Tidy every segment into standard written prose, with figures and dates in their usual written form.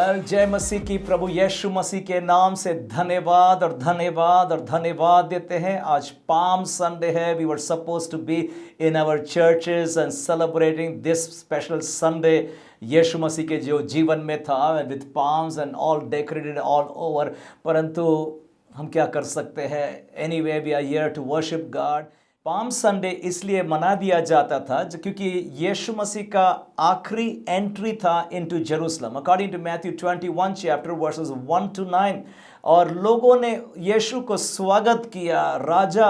Well जय मसीह की। प्रभु यीशु मसीह के नाम से धन्यवाद और धन्यवाद और धन्यवाद देते हैं। आज पाम संडे है। We were supposed to be in our churches and celebrating this special Sunday. Yeshu Masih के जो जीवन में था with palms and all decorated all over, परंतु हम क्या कर सकते हैं। Anyway we are here to worship God. Palm Sunday इसलिए मना दिया जाता था क्योंकि यीशु मसीह का आखिरी एंट्री था into Jerusalem according to Matthew 21 chapter verses 1 to 9। और लोगों ने यीशु को स्वागत किया। राजा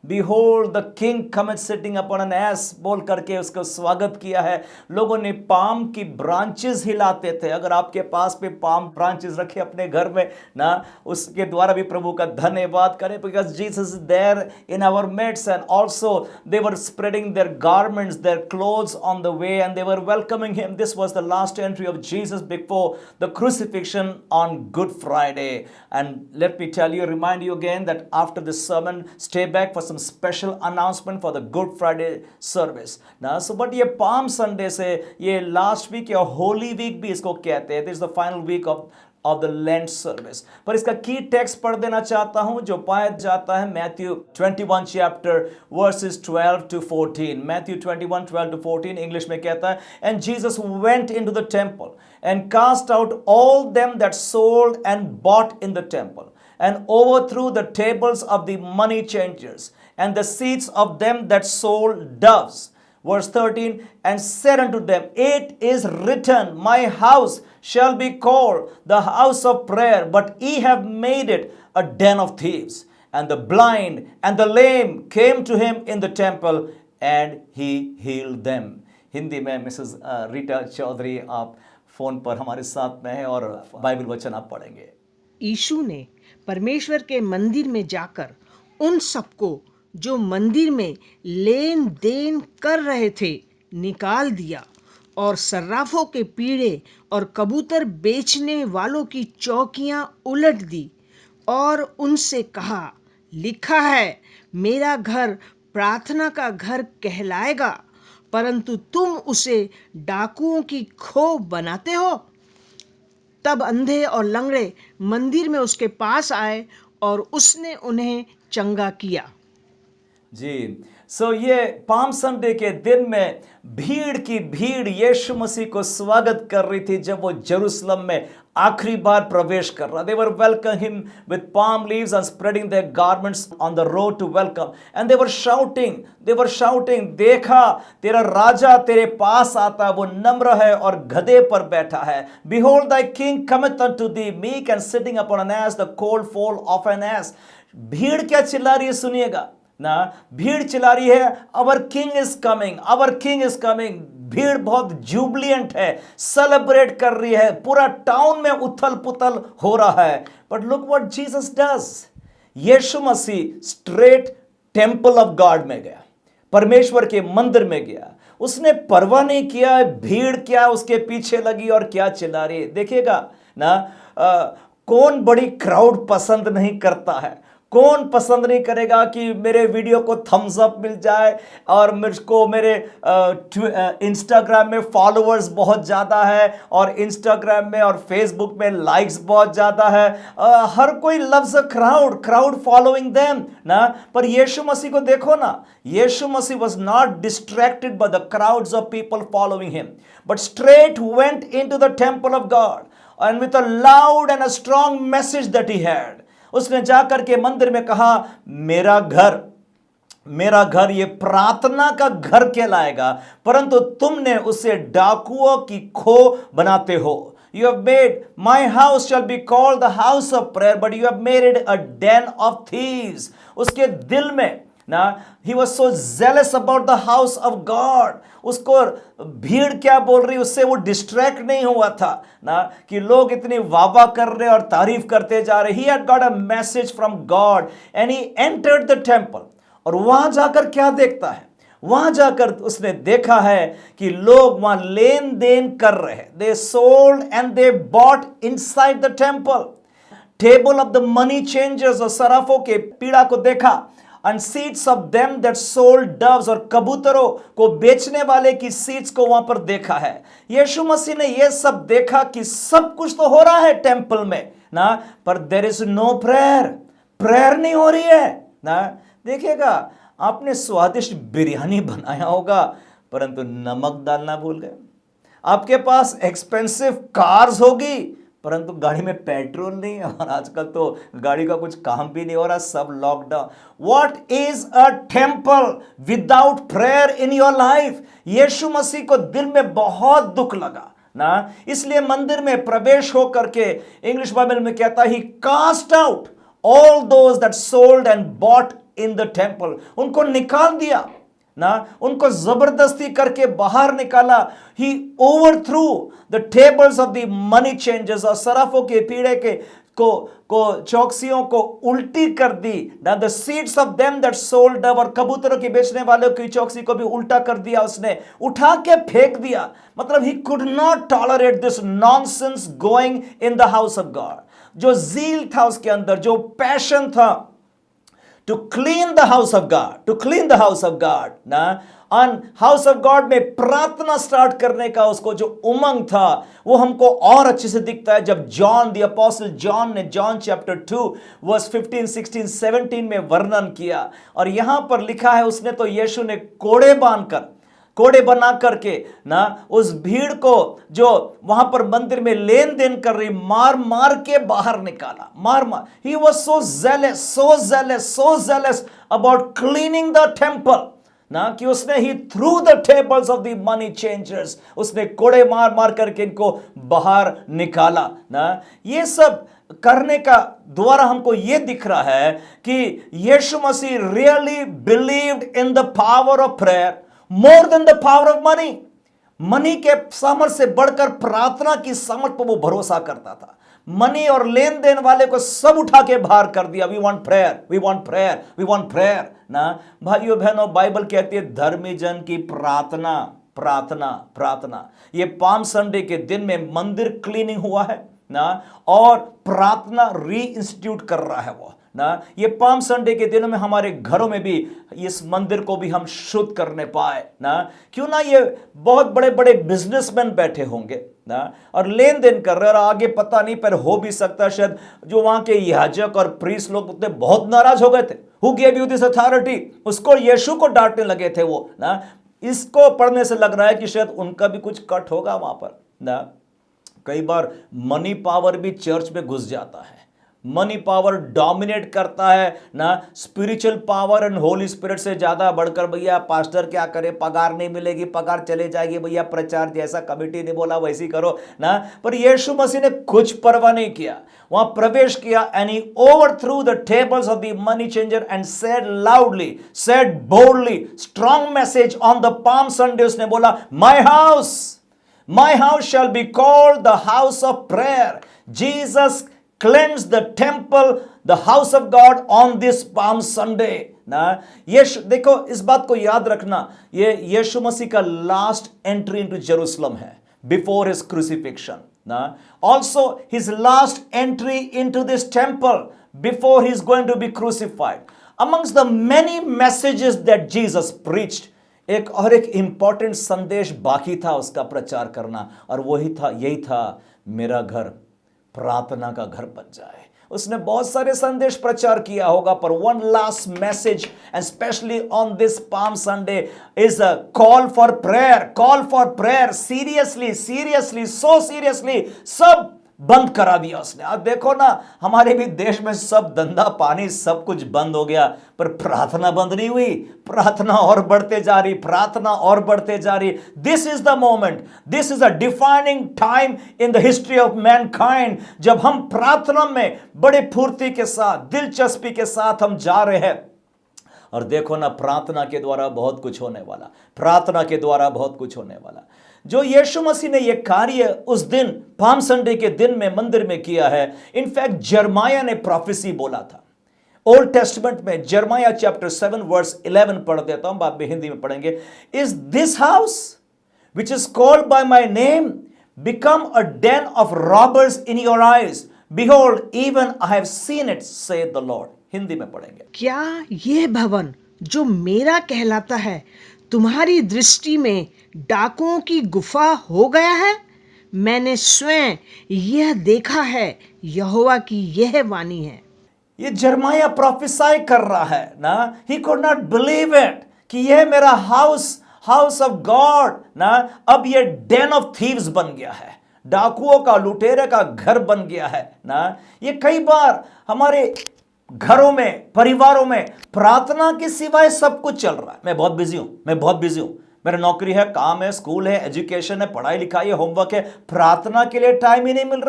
behold the king cometh sitting upon an ass बोल करके उसको स्वागत किया है। लोगों ने पाम की ब्रांचेस हिलाते थे। अगर आपके पास पे पाम ब्रांचेस रखे अपने घर में ना, उसके द्वारा भी प्रभु का धन्यवाद करें, because Jesus is there in our midst and also they were spreading their garments their clothes on the way and they were welcoming him. This was the last entry of Jesus before the crucifixion on good Friday. And let me tell you, remind you again that after this sermon, stay back for some special announcement for the Good Friday service. Now, so but ये Palm Sunday से ये last week या Holy Week भी इसको कहते हैं. This is the final week of the Lent service. पर इसका की टेक्स्ट पढ़ देना चाहता हूँ जो पाया जाता है Matthew 21 chapter verses 12 to 14. Matthew 21 12 to 14 English में कहता है, and Jesus went into the temple and cast out all them that sold and bought in the temple, and overthrew the tables of the money changers and the seats of them that sold doves. Verse 13, and said unto them, it is written, my house shall be called the house of prayer, but ye have made it a den of thieves. And the blind and the lame came to him in the temple, and he healed them. Hindi में Mrs Rita Chaudhary आप phone पर हमारे साथ में है और Bible वचन आप पढ़ेंगे। यीशु ने परमेश्वर के मंदिर में जाकर उन सबको जो मंदिर में लेन देन कर रहे थे निकाल दिया, और सर्राफों के पीढ़े और कबूतर बेचने वालों की चौकियां उलट दी, और उनसे कहा, लिखा है, मेरा घर प्रार्थना का घर कहलाएगा, परंतु तुम उसे डाकुओं की खो बनाते हो। तब अंधे और लंगड़े मंदिर में उसके पास आए और उसने उन्हें चंगा किया। जी, सो ये पाम संडे के दिन में भीड़ की भीड़ यीशु मसीह को स्वागत कर रही थी जब वो जेरूसलम में आखिरी बार प्रवेश कर रहा। They were welcoming him with palm leaves and spreading their garments on the road to welcome, and they were shouting, देखा तेरा राजा तेरे पास आता, वो नम्र है और गधे पर बैठा है। Behold thy king cometh unto thee, meek and sitting upon an ass, the colt foal of an ass। भीड़ क्या चिल्ला रही है सुनिएगा ना, भीड़ चिल्ला रही है, our king is coming, our king is coming. भीड़ बहुत जुबिलियंट है, सेलिब्रेट कर रही है, पूरा टाउन में उथल पुथल हो रहा है। But look what Jesus does. Yeshu Masih straight temple of God में गया, परमेश्वर के मंदिर में गया। उसने परवाह नहीं किया भीड़ क्या उसके पीछे लगी और क्या चिल्ला रही है। देखिएगा ना, कौन बड़ी क्राउड पसंद नहीं करता है, कौन पसंद नहीं करेगा कि मेरे वीडियो को थम्स अप मिल जाए और मुझको मेरे इंस्टाग्राम में फॉलोअर्स बहुत ज़्यादा है और इंस्टाग्राम में और फेसबुक में लाइक्स बहुत ज़्यादा है। हर कोई loves a crowd following them ना। पर यीशु मसीह को देखो ना, Yeshu Masih was not distracted by the crowds of people following him, but straight went into the temple of God and with a loud and a strong message that he had. उसने जाकर के मंदिर में कहा, मेरा घर ये प्रार्थना का घर कहलाएगा, परंतु तुमने उसे डाकुओं की खो बनाते हो। You have made my house shall be called the house of prayer, but you have made it a den of thieves। उसके दिल में ना, he was so zealous about the house of God। उसको भीड़ क्या बोल रही, उससे वो डिस्ट्रैक्ट नहीं हुआ था ना कि लोग इतनी वाह कर रहे और तारीफ करते जा रहे। he had got a message from God and he entered the temple। और वहां जाकर क्या देखता है, वहां जाकर उसने देखा है कि लोग वहां लेन देन कर रहे हैं। they sold and they bought inside the temple। Table of the money changers और सराफों के पीड़ा को देखा and seats of them that sold doves, और कबूतरों को बेचने वाले की सीट्स को वहां पर देखा है। यीशु मसीह ने यह सब देखा कि सब कुछ तो हो रहा है टेंपल में ना, पर there is no prayer, prayer नहीं हो रही है ना। देखिएगा, आपने स्वादिष्ट बिरयानी बनाया होगा परंतु नमक डालना भूल गए। आपके पास एक्सपेंसिव कार्स होगी परंतु गाड़ी में पेट्रोल नहीं है, और आजकल तो गाड़ी का कुछ काम भी नहीं हो रहा, सब lockdown. What is a temple without prayer in your life? Yeshu Masih को दिल में बहुत दुख लगा ना, इसलिए मंदिर में प्रवेश हो करके इंग्लिश बाइबल में कहता he cast out all those that sold and bought in the temple, उनको निकाल दिया ना, उनको जबरदस्ती करके बाहर निकाला। He overthrew the tables of the money changers, और सराफों के पीढ़े के को चौकसियों को उल्टी कर दी ना। The seats of them that sold, और कबूतरों के बेचने वालों की चौकसी को भी उल्टा कर दिया, उसने उठा के फेंक दिया। मतलब he could not tolerate this nonsense going in the house of God. जो जील था उसके अंदर, जो पैशन था to clean the house of God, to clean the house of God ना, on house of God में प्रार्थना स्टार्ट करने का उसको जो उमंग था वो हमको और अच्छे से दिखता है जब जॉन द अपोस्टल जॉन ने जॉन चैप्टर 2 वर्स 15, 16, 17 में वर्णन किया। और यहां पर लिखा है, उसने तो यीशु ने कोड़े बना करके ना उस भीड़ को जो वहां पर मंदिर में लेन देन कर रही मार मार के बाहर निकाला, मार मार। He was so jealous about cleaning the temple ना, कि उसने he threw the tables of the money changers, उसने कोड़े मार मार करके इनको बाहर निकाला ना। ये सब करने का द्वारा हमको यह दिख रहा है कि Yeshu Masih really believed in the power of prayer more than the power of money. Money के सामर्थ्य से बढ़कर प्रार्थना की सामर्थ्य पर वो भरोसा करता था। मनी और लेन देन वाले को सब उठा के बाहर कर दिया। We want prayer, we want prayer, we want prayer ना। भाइयों बहनों, बाइबल कहती है धर्मी जन की प्रार्थना प्रार्थना प्रार्थना। ये पाम संडे के दिन में मंदिर क्लीनिंग हुआ है ना, और प्रार्थना री इंस्टीट्यूट कर रहा है वो ना। ये पाम संडे के दिनों में हमारे घरों में भी इस मंदिर को भी हम शुद्ध करने पाए ना। क्यों ना, ये बहुत बड़े बड़े बिजनेसमैन बैठे होंगे ना और लेन देन कर रहे हैं, और आगे पता नहीं, पर हो भी सकता शायद जो वहां के याजक और प्रीस्ट लोग उतने बहुत नाराज हो गए थे। Who gave you this authority, उसको यीशु को डांटने लगे थे वो ना। इसको पढ़ने से लग रहा है कि शायद उनका भी कुछ कट होगा वहां पर ना। कई बार मनी पावर भी चर्च में घुस जाता है, मनी पावर डोमिनेट करता है ना। Spiritual power and Holi spirit से ज्यादा बढ़कर भैया पास्टर क्या करे, पगार नहीं मिलेगी, पगार चले जाएगी, भैया प्रचार जैसा कमेटी ने बोला वैसी करो ना। पर यीशु मसीह ने कुछ परवाह नहीं किया, वहां प्रवेश किया and he overthrew the tables of the money changer and said loudly, said boldly, strong message on the palm Sunday. उसने बोला My house shall be called the house of prayer. Jesus cleansed the temple, the house of God on this Palm Sunday. ना यीशु, देखो इस बात को याद रखना, ये यीशु मसीह का लास्ट एंट्री इनटू जेरूशलम है बिफोर हिज क्रूसिफिक्शन ना। Also his last entry into this temple before he is going to be crucified. Among the many messages that Jesus preached, एक और एक इंपॉर्टेंट संदेश बाकी था उसका प्रचार करना, और यही था मेरा घर प्रार्थना का घर बन जाए। उसने बहुत सारे संदेश प्रचार किया होगा, पर one last message and specially on this palm Sunday is a call for prayer. Seriously so seriously सब बंद करा दिया उसने। अब देखो ना, हमारे भी देश में सब धंधा पानी सब कुछ बंद हो गया, पर प्रार्थना बंद नहीं हुई। प्रार्थना और बढ़ते जा रही, प्रार्थना और बढ़ते जा रही। This is the moment, this is a defining time in the history of Mankind, जब हम प्रार्थना में बड़े फुर्ती के साथ, दिलचस्पी के साथ हम जा रहे हैं। और देखो ना, प्रार्थना के द्वारा बहुत कुछ होने वाला, प्रार्थना के द्वारा बहुत कुछ होने वाला। जो यीशु मसीह ने यह कार्य उस दिन पाम संडे के दिन में मंदिर में किया है, इनफैक्ट जर्माया ने प्रोफेसी बोला था। ओल्ड टेस्टमेंट में जर्माया चैप्टर 7 वर्स 11 पढ़ देता हूं, बाद में हिंदी में पढ़ेंगे। Is this house which is called by my name become a Dane of robbers in your eyes, Behold, even I have seen it, saith the Lord. Hindi में पढ़ेंगे. क्या यह भवन जो मेरा कहलाता है तुम्हारी दृष्टि में डाकुओं की गुफा हो गया है? मैंने स्वयं यह देखा है, यहोवा की यह वाणी है. ये जर्माया प्रोफेसाई कर रहा है ना. He could not believe it कि यह मेरा हाउस ऑफ गॉड ना अब ये डेन ऑफ थीव्स बन गया है, डाकुओं का, लुटेरे का घर बन गया है ना. ये कई बार हमारे घरों में, परिवारों में प्रार्थना के सिवाय सब कुछ चल रहा है. मैं बहुत बिजी हूं, मेरा नौकरी है, काम है, स्कूल है, एजुकेशन है, पढ़ाई लिखाई है, होमवर्क है, प्रार्थना के लिए टाइम ही नहीं मिल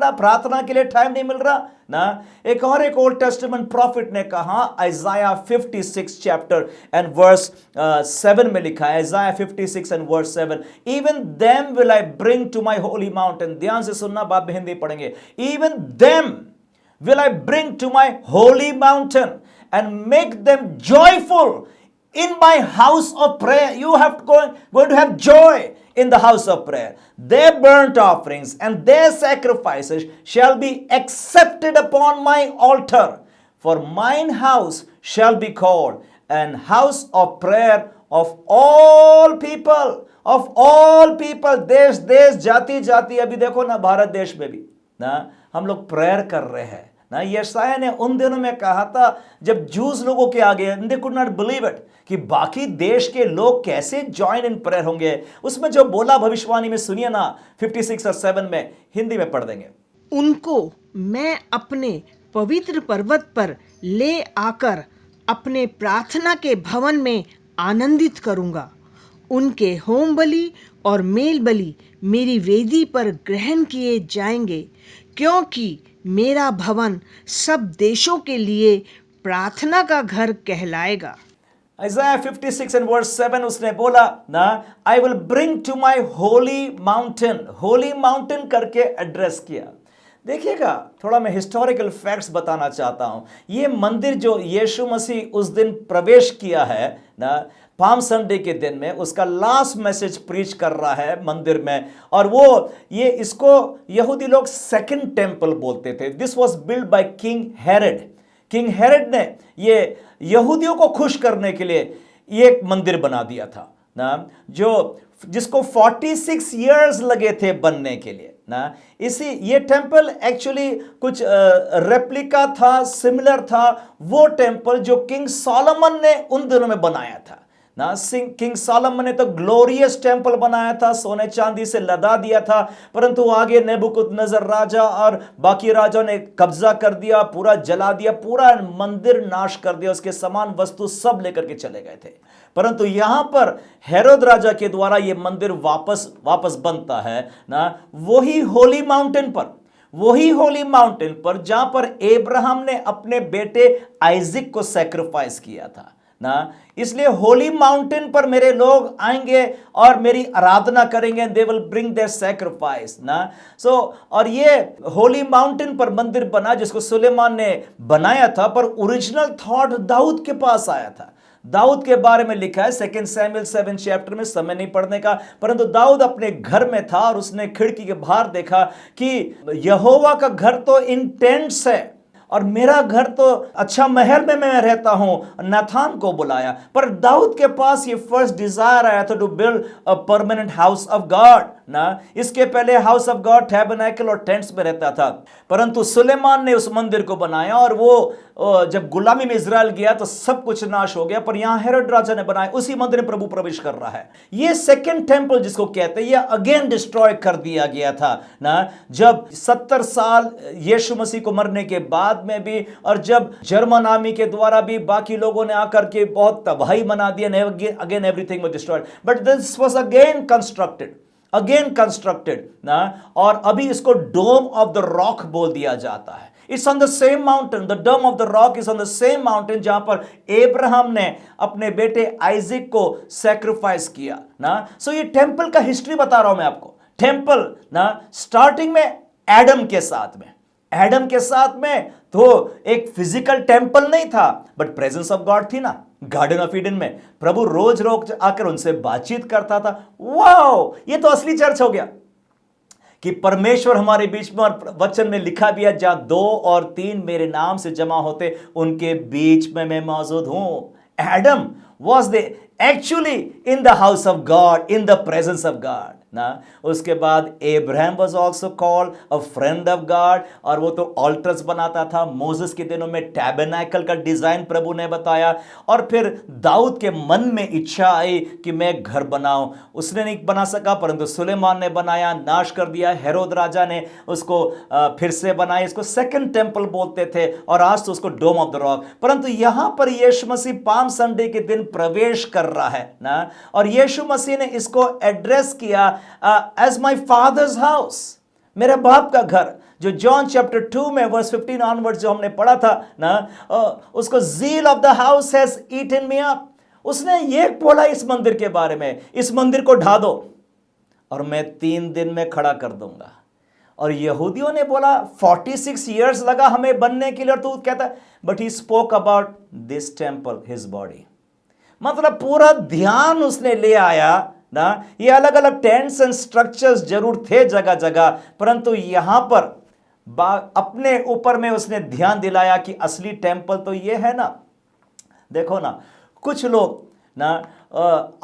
रहा ना. एक ओल्ड टेस्टामेंट प्रॉफिट ने कहा, आइजाया 56 चैप्टर एंड वर्स 7 में लिखा है, Isaiah 56 and verse 7, even them will I bring to my holy mountain. ध्यान से सुनना, बाद में हिंदी पढ़ेंगे. Even them will I bring to my holy mountain and make them joyful in my house of prayer. You have going to have joy in the house of prayer. Their burnt offerings and their sacrifices shall be accepted upon my altar. For mine house shall be called an house of prayer of all people. Of all people. देश जाति अभी देखो ना, भारत देश में भी ना हम लोग प्रेयर कर रहे हैं ना. यशायाह ने उन दिनों में कहा था जब जूस लोगों के आगे, they could not believe it कि बाकी देश के लोग कैसे ज्वाइन इन प्रेयर होंगे. उसमें जो बोला भविष्यवाणी में, सुनिए ना, 56 और 7 में, हिंदी में पढ़ देंगे. उनको मैं अपने पवित्र पर्वत पर ले आकर अपने प्रार्थना के भवन में आनंदित करूंगा. उनके होम बलि और मेल बलि मेरी वेदी पर ग्रहण किए जाएंगे, क्योंकि मेरा भवन सब देशों के लिए प्रार्थना का घर कहलाएगा. Isaiah 56 and verse 7 उसने बोला ना, I will bring to my holy mountain करके एड्रेस किया. देखिएगा, थोड़ा मैं हिस्टोरिकल फैक्ट्स बताना चाहता हूं. ये मंदिर जो यीशु मसीह उस दिन प्रवेश किया है ना, पाम संडे के दिन में, उसका लास्ट मैसेज प्रीच कर रहा है मंदिर में. और वो ये इसको यहूदी लोग सेकंड टेंपल बोलते थे. This was build by king Herod ने ये यहूदियों को खुश करने के लिए ये एक मंदिर बना दिया था ना, जिसको 46 इयर्स लगे थे बनने के लिए ना. ये टेंपल एक्चुअली कुछ रेप्लिका था, सिमिलर था वो टेंपल जो किंग सोलोमन ने उन दिनों में बनाया था ना. किंग सोलोमन ने तो ग्लोरियस टेंपल बनाया था, सोने चांदी से लदा दिया था, परंतु आगे नेबुकदनेस्सर राजा और बाकी राजाओं ने कब्जा कर दिया, पूरा जला दिया, पूरा मंदिर नाश कर दिया, उसके सामान वस्तु सब लेकर के चले गए थे. परंतु यहां पर हेरोद राजा के द्वारा यह मंदिर वापस बनता है ना, वही होली माउंटेन पर जहां पर अब्राहम ने अपने बेटे आइजक को सैक्रिफाइस किया था ना. इसलिए होली माउंटेन पर मेरे लोग आएंगे और मेरी आराधना करेंगे. They will bring their sacrifice ना. और ये होली माउंटेन पर मंदिर बना जिसको सुलेमान ने बनाया था, पर ओरिजिनल थॉट दाऊद के पास आया था. दाऊद के बारे में लिखा है 2 सैमुएल 7 चैप्टर में, समय नहीं पढ़ने का, परंतु दाऊद अपने घर में था और उसने खिड़की के बाहर देखा कि यहोवा का घर तो इन टेंट्स है और मेरा घर तो अच्छा महल में मैं रहता हूं. नाथान को बुलाया, पर दाऊद के पास ये फर्स्ट डिजायर आया था to build a permanent house of God ना. इसके पहले हाउस ऑफ गॉड टैबरनेकल और टेंट्स में रहता था, परंतु सुलेमान ने उस मंदिर को बनाया और वो जब गुलामी में इजराइल गया तो सब कुछ नाश हो गया, पर यहां हेरोद राजा ने बनाया, उसी मंदिर में प्रभु प्रवेश कर रहा है. ये सेकंड टेंपल जिसको कहते हैं, ये अगेन डिस्ट्रॉय कर दिया गया था ना, जब 70 साल यीशु मसीह को मरने के बाद में भी, और जब जर्मन आर्मी के द्वारा भी बाकी लोगों ने आकर के बहुत तबाही मना दिया. Again everything was destroyed, but this was again constructed ना. और अभी इसको डोम ऑफ द रॉक बोल दिया जाता है. It's on the same mountain, the dome of the rock is on the same mountain जहां पर अब्राहम ने अपने बेटे आइजक को सैक्रिफाइस किया ना. सो ये टेंपल का हिस्ट्री बता रहा हूं मैं आपको. टेंपल ना स्टार्टिंग में एडम के साथ में तो एक फिजिकल टेंपल नहीं था, बट प्रेजेंस ऑफ गॉड थी ना. गार्डन ऑफ ईडन में प्रभु रोज आकर उनसे बातचीत करता था. वाओ, ये तो असली चर्च हो गया. कि परमेश्वर हमारे बीच में, और वचन में लिखा भी है, जहां 2 और 3 मेरे नाम से जमा होते उनके बीच में मैं मौजूद हूं। Adam was the actually in the house of God, in the presence of God ना। उसके बाद Abraham was also called a friend of God, और वो तो ऑल्टर्स बनाता था। मोसेस के दिनों में टैबरनेकल का डिजाइन प्रभु ने बताया, और फिर दाऊद के मन में इच्छा आई कि मैं घर बनाऊं। उसने नहीं बना सका, परंतु सुलेमान ने बनाया, नाश कर दिया। हेरोद राजा ने उसको फिर से बनाया। इसको सेकंड टेंपल बोलते थे, और आज तो उसको डोम ऑफ द रॉक। परंतु यहां पर यीशु मसीह पाम संडे के दिन प्रवेश कर रहा है ना, और यीशु मसीह ने इसको एड्रेस किया एज माई फादर्स हाउस, मेरे बाप का घर, जो जॉन चैप्टर 2 में वर्स 15 ऑनवर्ड्स जो हमने पढ़ा था ना, उसको zeal of the house has eaten me up. उसने ये बोला इस मंदिर के बारे में, इस मंदिर को ढा दो और मैं 3 दिन में खड़ा कर दूंगा। और यहूदियों ने बोला 46 ईयर्स लगा हमें बनने के लिए, और तू कहता, but he spoke about this temple, his body. मतलब पूरा ध्यान उसने ले आया ना। ये अलग अलग टेंट्स एंड स्ट्रक्चर्स जरूर थे जगह जगह, परंतु यहां पर अपने ऊपर में उसने ध्यान दिलाया कि असली टेंपल तो ये है ना। देखो ना, कुछ लोग ना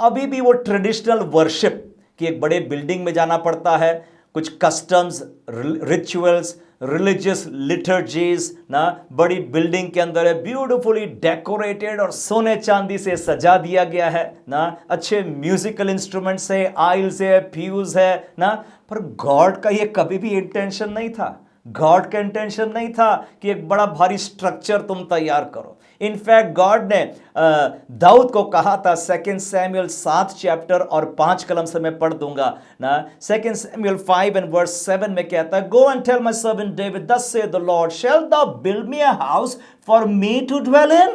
अभी भी वो ट्रेडिशनल वर्शिप कि एक बड़े बिल्डिंग में जाना पड़ता है, कुछ कस्टम्स, रिचुअल्स, रिलीजियस लिटर्जीज ना, बड़ी बिल्डिंग के अंदर है, ब्यूटीफुली डेकोरेटेड और सोने चांदी से सजा दिया गया है ना, अच्छे म्यूजिकल इंस्ट्रूमेंट्स है, आइल्स है, फ्यूज है ना। पर गॉड का ये कभी भी इंटेंशन नहीं था। गॉड का इंटेंशन नहीं था कि एक बड़ा भारी स्ट्रक्चर तुम तैयार करो। इनफैक्ट गॉड ने दाऊद को कहा था, 2 सैमुएल 7 चैप्टर और 5 कलम से मैं पढ़ दूंगा ना। 2 सैमुएल 5 and verse 7 में कहता है, go and tell my servant David, thus saith the Lord, shall thou build me a house for me to dwell in?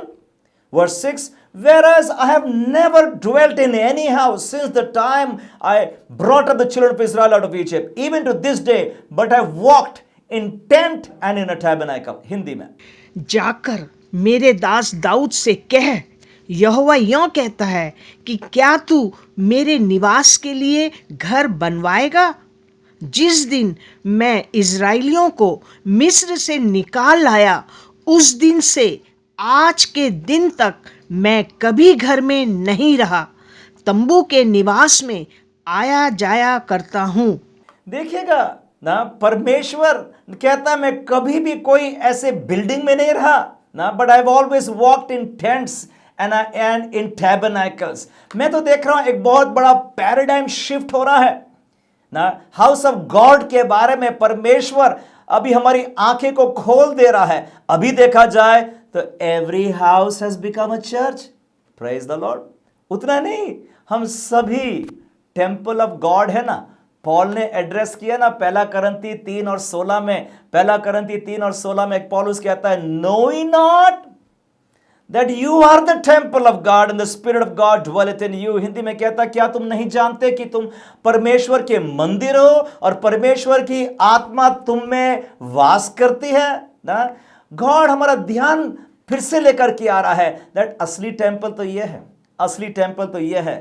Verse 6, whereas I have never dwelt in any house since the time I brought up the children of Israel out of Egypt, even to this day, but I have walked in tent and in a tabernacle। Hindi में, जाकर मेरे दास दाऊद से कह, यहोवा यों कहता है कि क्या तू मेरे निवास के लिए घर बनवाएगा? जिस दिन मैं इज़राइलियों को मिस्र से निकाल लाया, उस दिन से आज के दिन तक मैं कभी घर में नहीं रहा, तंबू के निवास में आया जाया करता हूँ। देखिएगा ना, परमेश्वर कहता मैं कभी भी कोई ऐसे बिल्डिंग में नहीं रहा ना, but I have always walked in tents and in tabernacles. मैं तो देख रहा हूं एक बहुत बड़ा पैराडाइम शिफ्ट हो रहा है ना। हाउस ऑफ गॉड के बारे में परमेश्वर अभी हमारी आंखें को खोल दे रहा है। अभी देखा जाए तो every house has become a church, praise the Lord. उतना नहीं, हम सभी टेंपल ऑफ गॉड है ना। पॉल ने एड्रेस किया ना 1 करंती 3 और 16 में, 1 करंती 3 और 16 में पौलुस कहता है, know not that you are the temple of God and the spirit of God dwelleth in you. Hindi में कहता, क्या तुम नहीं जानते कि तुम परमेश्वर के मंदिर हो और परमेश्वर की आत्मा तुम में वास करती है ना। गॉड हमारा ध्यान फिर से लेकर के आ रहा है दैट असली टेंपल तो यह है, असली टेंपल तो यह है।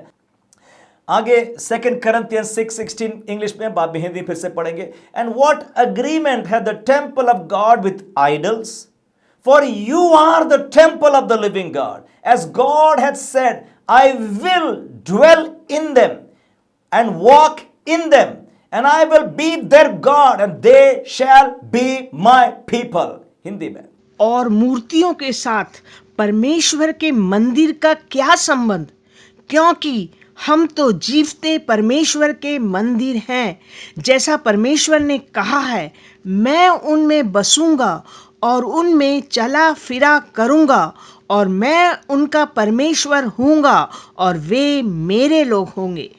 आगे 2 Corinthians 6:16 इंग्लिश में, बाद में हिंदी फिर से पढ़ेंगे। एंड व्हाट अग्रीमेंट है the temple of God with idols, for you are the temple of the living God, as God has said, I will dwell in them and walk in them and I will be their God and they shall be my people. Hindi में, और मूर्तियों के साथ परमेश्वर के मंदिर का क्या संबंध? क्योंकि हम तो जीवते परमेश्वर के मंदिर हैं। जैसा परमेश्वर ने कहा है, मैं उनमें बसूंगा और उनमें चला फिरा करूंगा, और मैं उनका परमेश्वर हूंगा और वे मेरे लोग होंगे।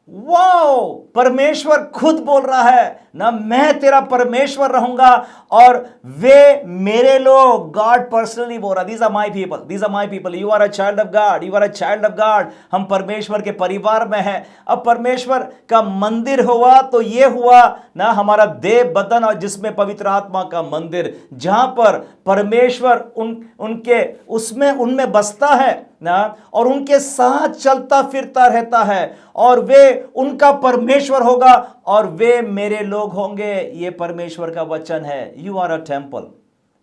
वाओ, परमेश्वर खुद बोल रहा है ना, मैं तेरा परमेश्वर रहूंगा और वे मेरे लोग। गॉड पर्सनली बोल रहा, these are my people, these are my people, you are a child of God, you are a child of God. हम परमेश्वर के परिवार में हैं। अब परमेश्वर का मंदिर हुआ तो ये हुआ ना हमारा देह बदन, और जिसमें पवित्र आत्मा का मंदिर, जहां पर परमेश्वर उनके उसमें उनमें बसता है ना, और उनके साथ चलता फिरता रहता है, और वे उनका परमेश्वर होगा और वे मेरे लोग होंगे। ये परमेश्वर का वचन है। You are a temple,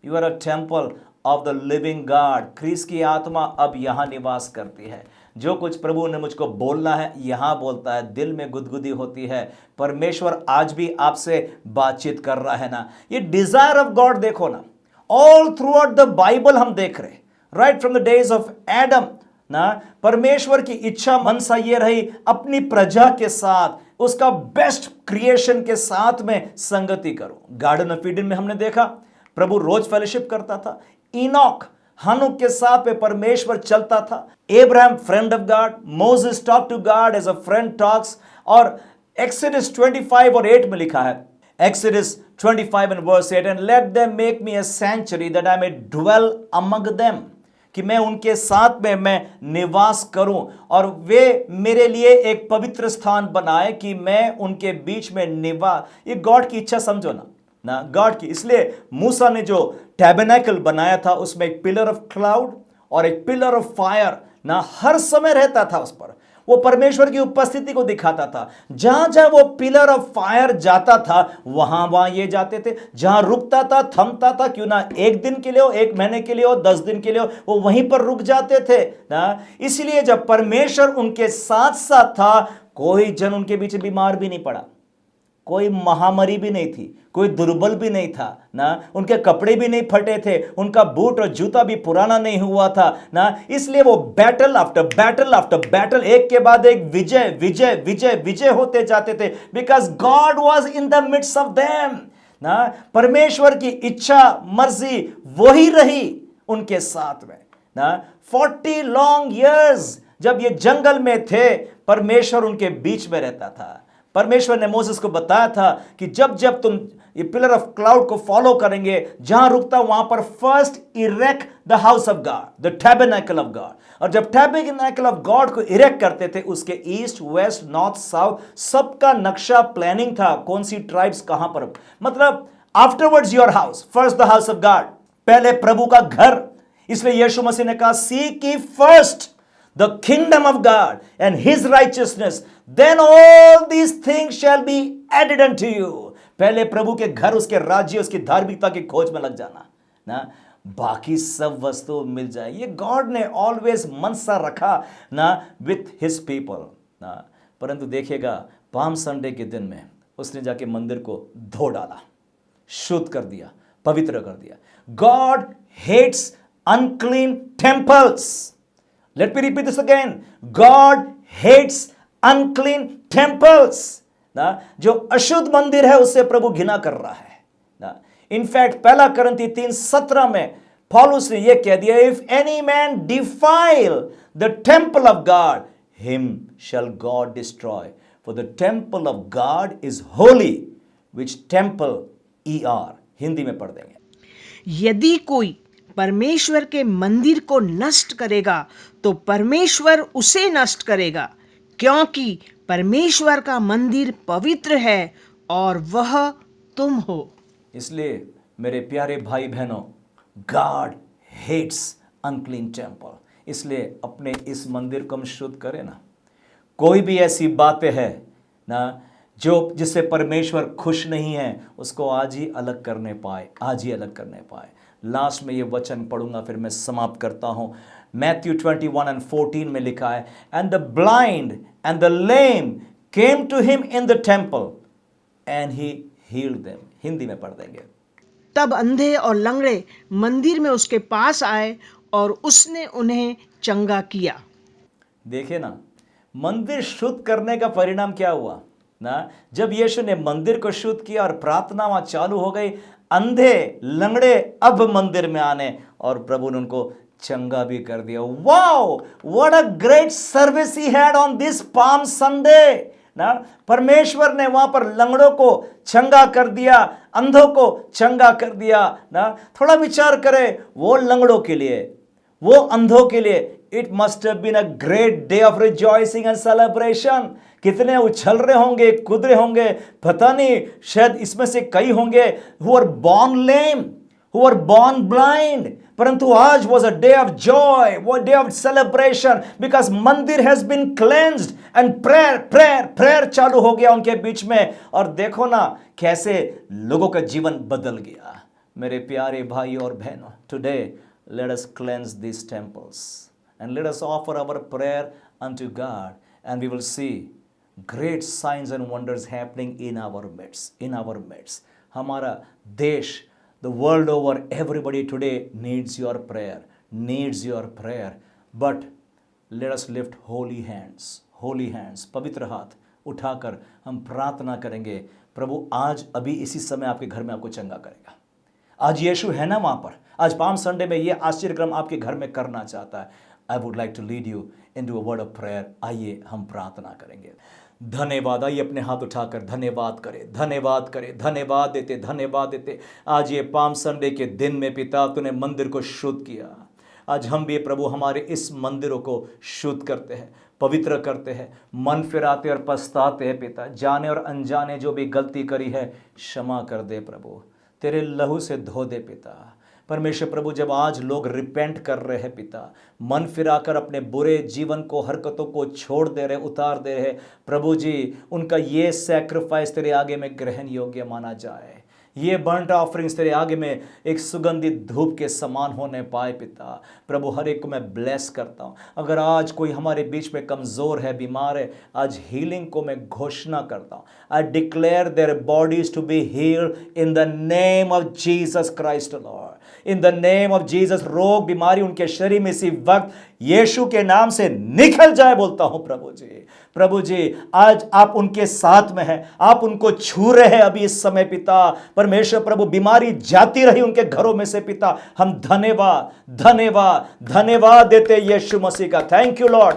you are a temple of the living God. Khrist की आत्मा अब यहां निवास करती है। जो कुछ प्रभु ने मुझको बोलना है यहां बोलता है, दिल में गुदगुदी होती है। परमेश्वर आज भी आपसे बातचीत कर रहा है ना। ये डिजायर ऑफ गॉड देखो ना, all through out the Bible हम देख रहे, right from the days of Adam ना। परमेश्वर की इच्छा मनसा ये रही, अपनी प्रजा के साथ, उसका बेस्ट क्रिएशन के साथ में संगति करो। गार्डन ऑफ ईडन में हमने देखा प्रभु रोज फेलोशिप करता था। इनॉक हनोक के साथ में परमेश्वर चलता था। Abraham friend of God, Moses talk to God as a friend talks. और एक्सोडस 25 और 8 में लिखा है, Exodus 25 and verse 8, and let them make me a sanctuary that I may dwell among them, कि मैं उनके साथ में मैं निवास करूं और वे मेरे लिए एक पवित्र स्थान बनाए कि मैं उनके बीच में निवास। ये गॉड की इच्छा समझो ना गॉड की। इसलिए मूसा ने जो टैबरनेकल बनाया था उसमें एक पिलर ऑफ क्लाउड और एक पिलर ऑफ फायर ना हर समय रहता था उस पर। वो परमेश्वर की उपस्थिति को दिखाता था। जहां जहां वो पिलर ऑफ फायर जाता था वहां वहां ये जाते थे। जहां रुकता था, थमता था, क्यों ना 1 दिन के लिए हो, 1 महीने के लिए हो, 10 दिन के लिए हो, वो वहीं पर रुक जाते थे ना। इसलिए जब परमेश्वर उनके साथ साथ था, कोई जन उनके बीच बीमार भी नहीं पड़ा, कोई महामारी भी नहीं थी, कोई दुर्बल भी नहीं था ना। उनके कपड़े भी नहीं फटे थे, उनका बूट और जूता भी पुराना नहीं हुआ था ना। इसलिए वो battle after battle after battle, एक के बाद एक विजय विजय विजय विजय होते जाते थे, because God was in the midst of them ना। परमेश्वर की इच्छा मर्जी वही रही उनके साथ में ना। 40 लॉन्ग ईयर्स जब ये जंगल में थे, परमेश्वर उनके बीच में रहता था। परमेश्वर ने मोसेस को बताया था कि जब जब तुम ये पिलर ऑफ क्लाउड को फॉलो करेंगे, जहां रुकता वहां पर first erect the house of God, the tabernacle of God. और जब टैबरनेकल ऑफ गॉड को इरेक्ट करते थे, उसके ईस्ट वेस्ट नॉर्थ साउथ सबका नक्शा प्लानिंग था, कौन सी ट्राइब्स कहां पर। मतलब afterwards your house, first the house of God, पहले प्रभु का घर। इसलिए यीशु मसीह ने कहा, seek ye first the kingdom of God and his righteousness, then all these things shall be added unto you। पहले प्रभु के घर, उसके राज्य, उसकी धार्मिकता की खोज में लग जाना ना, बाकी सब वस्तु मिल जाए। ये गॉड ने ऑलवेज मनसा रखा ना विथ हिज पीपल ना। परंतु देखिएगा, पाम संडे के दिन में उसने जाके मंदिर को धो डाला, शुद्ध कर दिया, पवित्र कर दिया। God hates unclean temples. Let me repeat this again. God hates unclean temples. ना, जो अशुद्ध मंदिर है उससे प्रभु घृणा कर रहा है ना। इनफैक्ट 1 कुरिन्थी 3:17 में पौलुस ने यह कह दिया, if any man defile the temple of God, him shall God destroy, for the temple of God is holy, which temple ye are. Hindi में पढ़ देंगे। यदि कोई परमेश्वर के मंदिर को नष्ट करेगा तो परमेश्वर उसे नष्ट करेगा, क्योंकि परमेश्वर का मंदिर पवित्र है और वह तुम हो। इसलिए मेरे प्यारे भाई बहनों, गॉड हेट्स अनक्लीन टेम्पल। इसलिए अपने इस मंदिर को हम शुद्ध करें ना। कोई भी ऐसी बातें है ना जो जिससे परमेश्वर खुश नहीं है, उसको आज ही अलग करने पाए, आज ही अलग करने पाए। लास्ट में ये वचन पढ़ूंगा, फिर मैं समाप्त करता हूं। मैथ्यू 21 and 14 में लिखा है, and the blind and the lame came to him in the temple and he healed them. Hindi में पढ़ देंगे। तब अंधे और लंगड़े मंदिर में उसके पास आए और उसने उन्हें चंगा किया। देखिए ना, मंदिर शुद्ध करने का परिणाम क्या हुआ ना। जब यीशु ने मंदिर को शुद्ध किया और प्रार्थना वहां चालू हो गई, अंधे लंगड़े अब मंदिर में आने, और प्रभु ने उनको चंगा भी कर दिया। Wow, what a great service he had on this palm Sunday ना। परमेश्वर ने वहां पर लंगड़ों को चंगा कर दिया, अंधों को चंगा कर दिया ना। थोड़ा विचार करें, वो लंगड़ों के लिए, वो अंधों के लिए, it must have been a great day of rejoicing and celebration. कितने उछल रहे होंगे, कूद रहे होंगे, पता नहीं, शायद इसमें से कई होंगे who are born lame, who were born blind. परंतु आज was a day of joy, was a day of celebration because मंदिर has been cleansed and prayer चालू हो गया उनके बीच में। और देखो ना कैसे लोगों का जीवन बदल गया। मेरे प्यारे भाई और बहनों, today let us cleanse these temples and let us offer our prayer unto God, and we will see great signs and wonders happening in our midst. हमारा देश, the world over, everybody today needs your prayer. But let us lift holy hands, पवित्र हाथ उठाकर हम प्रार्थना करेंगे। प्रभु आज अभी इसी समय आपके घर में आपको चंगा करेगा। आज यीशु है ना वहाँ पर। आज पाम संडे में ये आश्चर्यक्रम आपके घर में करना चाहता है। I would like to lead you into a word of prayer. आइए हम प्रार्थना करेंगे। धन्यवाद। आइए अपने हाथ उठाकर धन्यवाद करें, धन्यवाद देते। आज ये पाम संडे के दिन में पिता तूने मंदिर को शुद्ध किया। आज हम भी प्रभु हमारे इस मंदिरों को शुद्ध करते हैं, पवित्र करते हैं, मन फिराते और पछताते हैं पिता। जाने और अनजाने जो भी गलती करी है क्षमा कर दे प्रभु, तेरे लहू से धो दे पिता। परमेश्वर प्रभु, जब आज लोग रिपेंट कर रहे हैं पिता, मन फिराकर अपने बुरे जीवन को, हरकतों को छोड़ दे रहे, उतार दे रहे, प्रभु जी उनका ये सैक्रिफाइस तेरे आगे में ग्रहण योग्य माना जाए। ये बर्ंट ऑफरिंग्स तेरे आगे में एक सुगंधित धूप के समान होने पाए पिता। प्रभु हर एक को मैं ब्लेस करता हूँ। अगर आज कोई हमारे बीच में कमज़ोर है, बीमार है, आज हीलिंग को मैं घोषणा करता हूँ। I declare their bodies to be healed in the name of Jesus Christ Lord. In the name of Jesus. रोग बीमारी उनके शरीर में इसी वक्त यीशु के नाम से निकल जाए बोलता हूँ प्रभु जी आज आप उनके साथ में हैं, आप उनको छू रहे हैं अभी इस समय पिता। परमेश्वर प्रभु बीमारी जाती रही उनके घरों में से पिता। हम धन्यवाद देते यीशु मसीह का। Thank you Lord.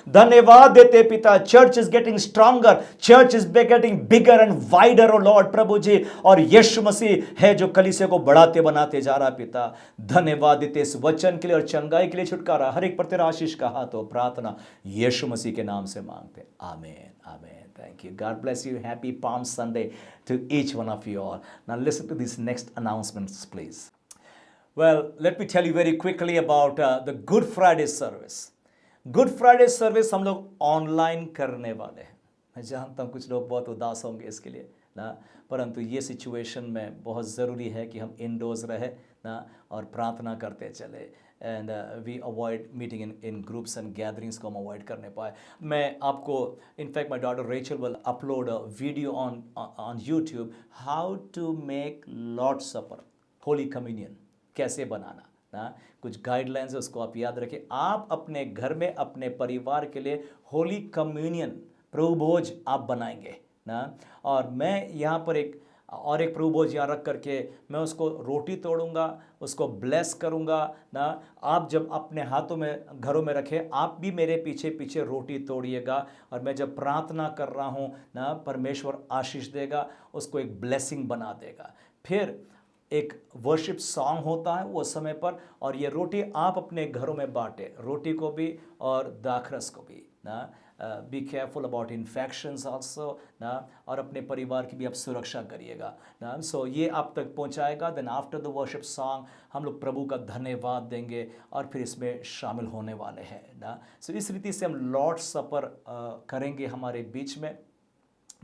धन्यवाद देते पिता। Church is getting stronger, church is getting bigger and wider O Lord प्रभु जी। और यीशु मसीह है जो कलीसिया को बढ़ाते बनाते जा रहा पिता। धन्यवाद देते इस वचन के लिए और चंगाई के लिए, छुटकारा हर एक पर तेरा आशीष का हाथ हो। प्रार्थना यीशु मसीह के नाम से मांगते, आमीन। Thank you. God bless you. Happy Palm Sunday to each one of you all. Now listen to these next announcements, please. Well, let me tell you very quickly about the Good Friday service. Good Friday service हम लोग online करने वाले हैं। मैं जानता हूँ कुछ लोग बहुत उदास होंगे इसके लिए ना, परंतु ये सिचुएशन में बहुत ज़रूरी है कि हम इंडोर्स रहे ना और प्रार्थना करते चले। And we avoid meeting in groups and gatherings को हम अवॉइड करने पाए। मैं आपको in fact my daughter Rachel will upload a video on YouTube how to make Lord supper, holy communion कैसे बनाना ना। कुछ गाइडलाइंस है, उसको आप याद रखें। आप अपने घर में अपने परिवार के लिए होली कम्युनियन प्रभु भोज आप बनाएंगे ना। और मैं यहाँ पर एक प्रभु भोज यहाँ रख करके मैं उसको रोटी तोड़ूंगा, उसको ब्लेस करूँगा ना। आप जब अपने हाथों में घरों में रखें, आप भी मेरे पीछे पीछे रोटी तोड़िएगा। और मैं जब प्रार्थना कर रहा हूँ ना, परमेश्वर आशीष देगा, उसको एक ब्लेसिंग बना देगा। फिर एक वर्शिप सॉन्ग होता है वो समय पर, और ये रोटी आप अपने घरों में बांटे, रोटी को भी और दाखरस को भी ना। Be careful about infections also ना, और अपने परिवार की भी आप सुरक्षा करिएगा ना। सो ये आप तक पहुंचाएगा। Then after the worship song हम लोग प्रभु का धन्यवाद देंगे और फिर इसमें शामिल होने वाले हैं ना। सो इस रीति से हम लॉर्ड सपर करेंगे हमारे बीच में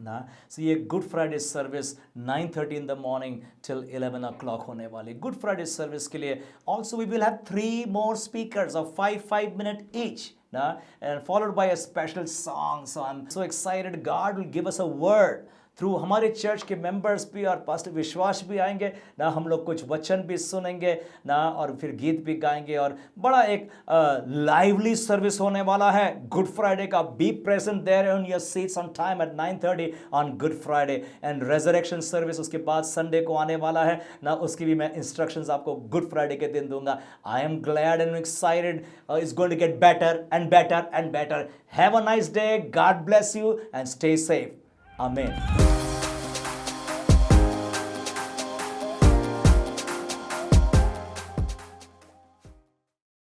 ना। सो ये good Friday service 9:30 in the morning till 11 o'clock होने वाली। गुड फ्राइडे सर्विस के लिए also we will have 3 more speakers of 5 minutes each. And followed by a special song. So I'm so excited. God will give us a word through हमारे church के members भी और pastor विश्वास भी आएंगे ना। हम लोग कुछ वचन भी सुनेंगे ना और फिर गीत भी गाएंगे और बड़ा एक लाइवली सर्विस होने वाला है गुड फ्राइडे का। Be present there on your seats on time at 9:30 on good Friday. And resurrection service उसके बाद संडे को आने वाला है ना, उसकी भी मैं इंस्ट्रक्शंस आपको गुड फ्राइडे के दिन दूंगा। I am glad and excited. It's going to get better and better and better. Have a nice day. God bless you and stay safe. Amen.